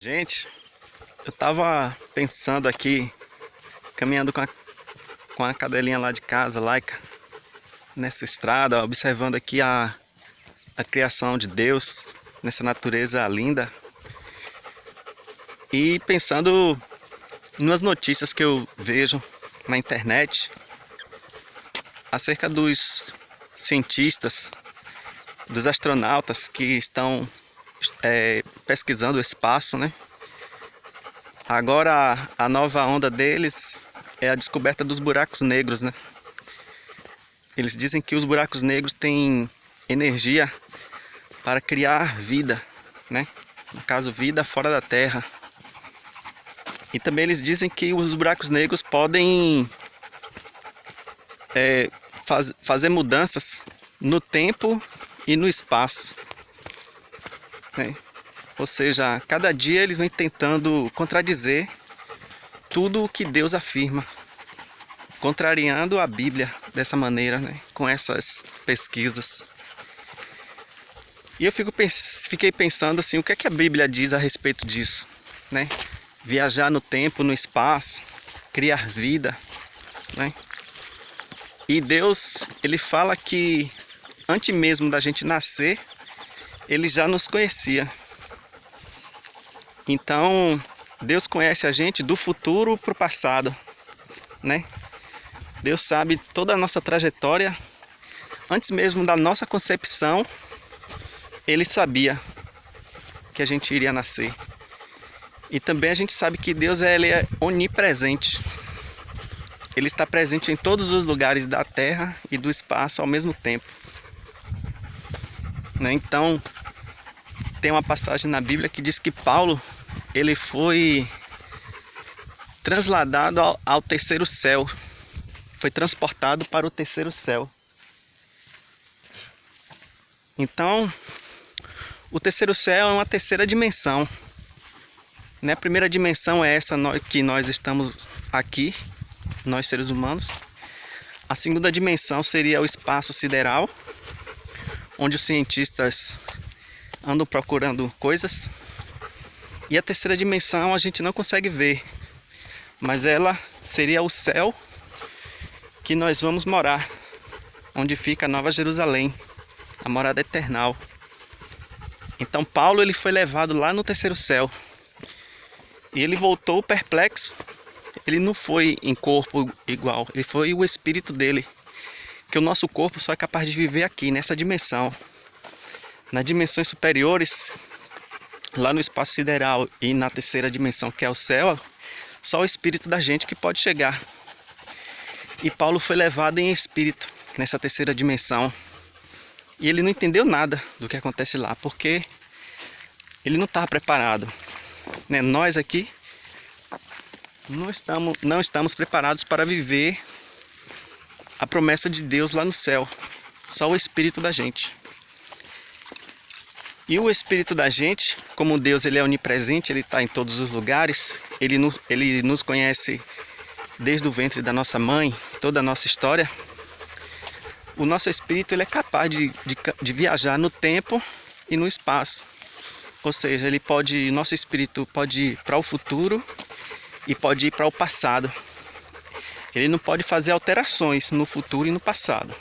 Gente, eu tava pensando aqui, caminhando com a cadelinha lá de casa, Laika, nessa estrada, observando aqui a criação de Deus, nessa natureza linda, e pensando nas notícias que eu vejo na internet acerca dos cientistas, dos astronautas que estão pesquisando o espaço, né? Agora a nova onda deles é a descoberta dos buracos negros, né? Eles dizem que os buracos negros têm energia para criar vida, né? No caso, vida fora da Terra. E também eles dizem que os buracos negros podem fazer mudanças no tempo e no espaço, né? Ou seja, cada dia eles vêm tentando contradizer tudo o que Deus afirma, contrariando a Bíblia dessa maneira, né? Com essas pesquisas. E eu fiquei pensando assim, o que é que a Bíblia diz a respeito disso, né? Viajar no tempo, no espaço, criar vida, né? E Deus, ele fala que antes mesmo da gente nascer, ele já nos conhecia. Então, Deus conhece a gente do futuro para o passado, né? Deus sabe toda a nossa trajetória. Antes mesmo da nossa concepção, Ele sabia que a gente iria nascer. E também a gente sabe que Deus ele é onipresente. Ele está presente em todos os lugares da terra e do espaço ao mesmo tempo, né? Então, tem uma passagem na Bíblia que diz que Paulo ele foi trasladado ao terceiro céu, foi transportado para o terceiro céu. Então, o terceiro céu é uma terceira dimensão, né? A primeira dimensão é essa que nós estamos aqui, nós seres humanos. A segunda dimensão seria o espaço sideral, onde os cientistas andam procurando coisas. E a terceira dimensão a gente não consegue ver, mas ela seria o céu que nós vamos morar, onde fica a Nova Jerusalém, a morada eternal. Então Paulo ele foi levado lá no terceiro céu e ele voltou perplexo. Ele não foi em corpo igual, ele foi o espírito dele, que o nosso corpo só é capaz de viver aqui, nessa dimensão. Nas dimensões superiores, lá no espaço sideral e na terceira dimensão, que é o céu, só o espírito da gente que pode chegar. E Paulo foi levado em espírito nessa terceira dimensão. E ele não entendeu nada do que acontece lá, porque ele não estava preparado, né? Nós aqui não estamos preparados para viver a promessa de Deus lá no céu. Só o espírito da gente. E o espírito da gente, como Deus ele é onipresente, ele está em todos os lugares, ele nos conhece desde o ventre da nossa mãe, toda a nossa história. O nosso espírito ele é capaz de viajar no tempo e no espaço. Ou seja, nosso espírito pode ir para o futuro e pode ir para o passado. Ele não pode fazer alterações no futuro e no passado.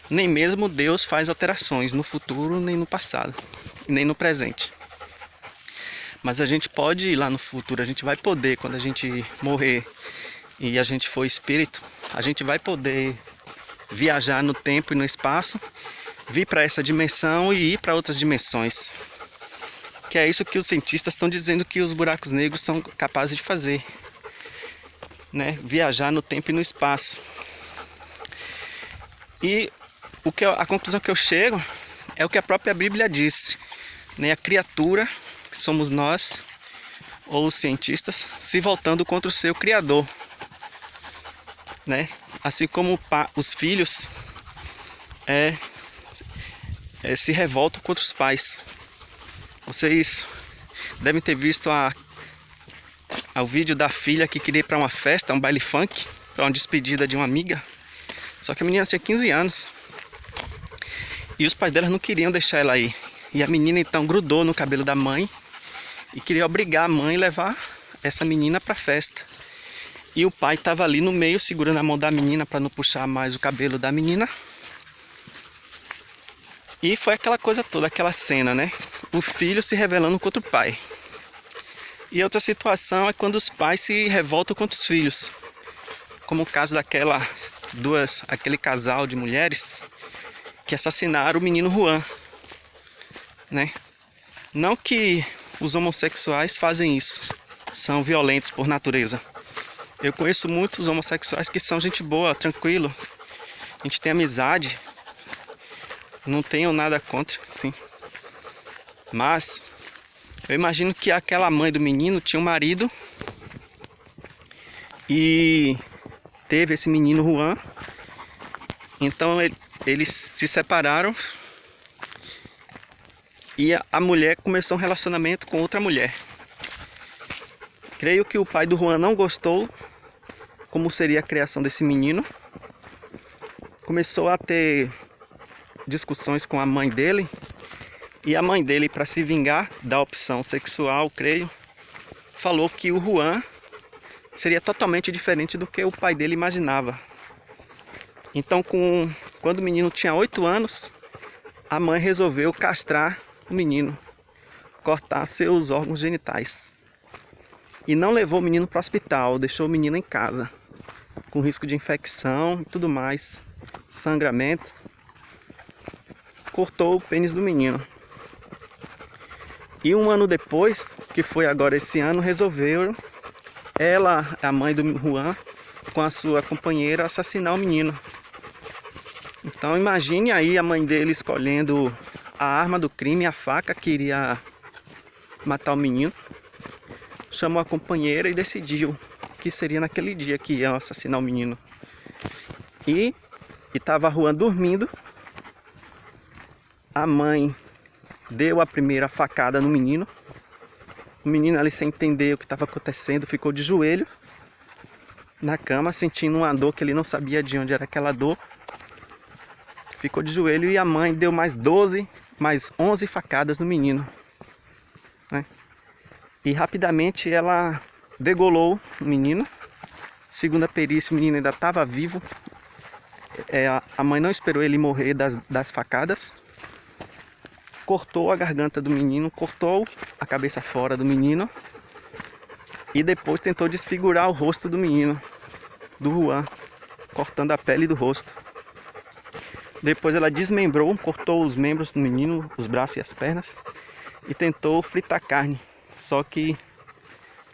Nem mesmo Deus faz alterações no futuro, nem no passado, nem no presente. Mas a gente pode ir lá no futuro, a gente vai poder, quando a gente morrer e a gente for espírito, a gente vai poder viajar no tempo e no espaço, vir para essa dimensão e ir para outras dimensões. Que é isso que os cientistas estão dizendo que os buracos negros são capazes de fazer, né? Viajar no tempo e no espaço. E a conclusão que eu chego é o que a própria Bíblia diz, né? A criatura, que somos nós, ou os cientistas, se voltando contra o seu Criador, né? Assim como os filhos se revoltam contra os pais. Vocês devem ter visto o vídeo da filha que queria ir para uma festa, um baile funk, para uma despedida de uma amiga. Só que a menina tinha 15 anos. E os pais dela não queriam deixar ela ir. E a menina então grudou no cabelo da mãe e queria obrigar a mãe a levar essa menina para a festa. E o pai estava ali no meio segurando a mão da menina para não puxar mais o cabelo da menina. E foi aquela coisa toda, aquela cena, né? O filho se rebelando contra o pai. E outra situação é quando os pais se revoltam contra os filhos. Como o caso aquele casal de mulheres que assassinaram o menino Juan, né? Não que os homossexuais fazem isso, são violentos por natureza. Eu conheço muitos homossexuais que são gente boa, tranquilo. A gente tem amizade, não tenho nada contra, sim. Mas eu imagino que aquela mãe do menino tinha um marido e teve esse menino Juan. Então eles se separaram e a mulher começou um relacionamento com outra mulher. Creio que o pai do Juan não gostou como seria a criação desse menino. Começou a ter discussões com a mãe dele. E a mãe dele, para se vingar da opção sexual, creio, falou que o Juan seria totalmente diferente do que o pai dele imaginava. Então, quando o menino tinha 8 anos, a mãe resolveu castrar o menino, cortar seus órgãos genitais. E não levou o menino para o hospital, deixou o menino em casa, com risco de infecção e tudo mais, sangramento. Cortou o pênis do menino. E um ano depois, que foi agora esse ano, resolveu ela, a mãe do Juan, com a sua companheira, assassinar o menino. Então imagine aí a mãe dele escolhendo a arma do crime, a faca que iria matar o menino. Chamou a companheira e decidiu que seria naquele dia que iam assassinar o menino. E estava Juan dormindo. A mãe deu a primeira facada no menino. O menino ali, sem entender o que estava acontecendo, ficou de joelho na cama, sentindo uma dor que ele não sabia de onde era aquela dor. Ficou de joelho e a mãe deu mais 11 facadas no menino, né? E rapidamente ela degolou o menino. Segundo a perícia, o menino ainda estava vivo. A mãe não esperou ele morrer das facadas. Cortou a garganta do menino, cortou a cabeça fora do menino e depois tentou desfigurar o rosto do menino, do Juan, cortando a pele do rosto. Depois ela desmembrou, cortou os membros do menino, os braços e as pernas, e tentou fritar a carne. Só que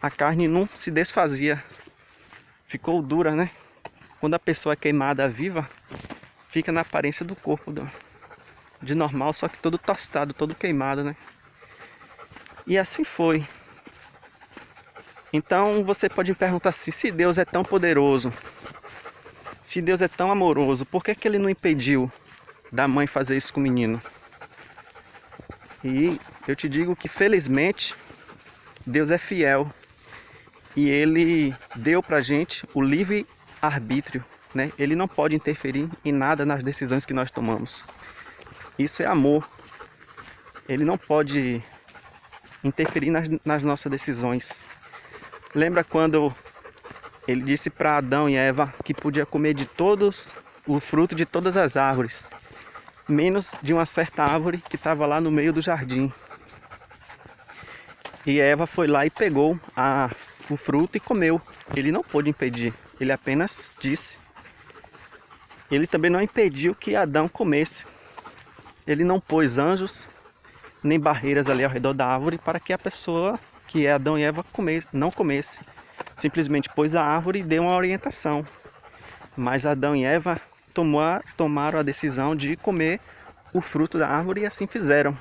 a carne não se desfazia, ficou dura, né? Quando a pessoa é queimada viva, fica na aparência do corpo de normal, só que todo tostado, todo queimado, né? E assim foi. Então você pode me perguntar assim: se Deus é tão poderoso, se Deus é tão amoroso, por que ele não impediu da mãe fazer isso com o menino? E eu te digo que felizmente Deus é fiel e Ele deu pra gente o livre arbítrio, né? Ele não pode interferir em nada nas decisões que nós tomamos. Isso é amor. Ele não pode interferir nas nossas decisões. Lembra quando ele disse para Adão e Eva que podia comer o fruto de todas as árvores, menos de uma certa árvore que estava lá no meio do jardim. E Eva foi lá e pegou o fruto e comeu. Ele não pôde impedir, ele apenas disse. Ele também não impediu que Adão comesse. Ele não pôs anjos nem barreiras ali ao redor da árvore para que a pessoa, que é Adão e Eva, não comesse. Simplesmente pôs a árvore e deu uma orientação. Mas Adão e Eva tomaram a decisão de comer o fruto da árvore e assim fizeram.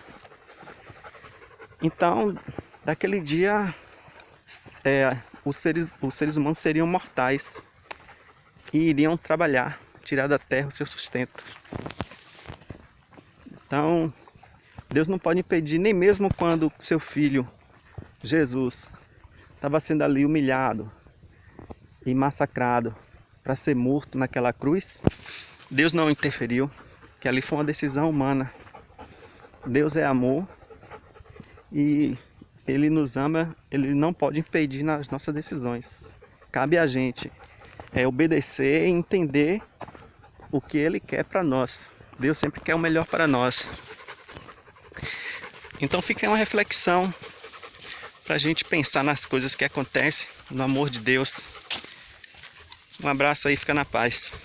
Então, daquele dia, os seres humanos seriam mortais e iriam trabalhar, tirar da terra o seu sustento. Então, Deus não pode impedir, nem mesmo quando seu filho, Jesus, estava sendo ali humilhado e massacrado para ser morto naquela cruz. Deus não interferiu, que ali foi uma decisão humana. Deus é amor e Ele nos ama, Ele não pode impedir nas nossas decisões. Cabe a gente obedecer e entender o que Ele quer para nós. Deus sempre quer o melhor para nós. Então fica uma reflexão para a gente pensar nas coisas que acontecem, no amor de Deus. Um abraço aí, fica na paz.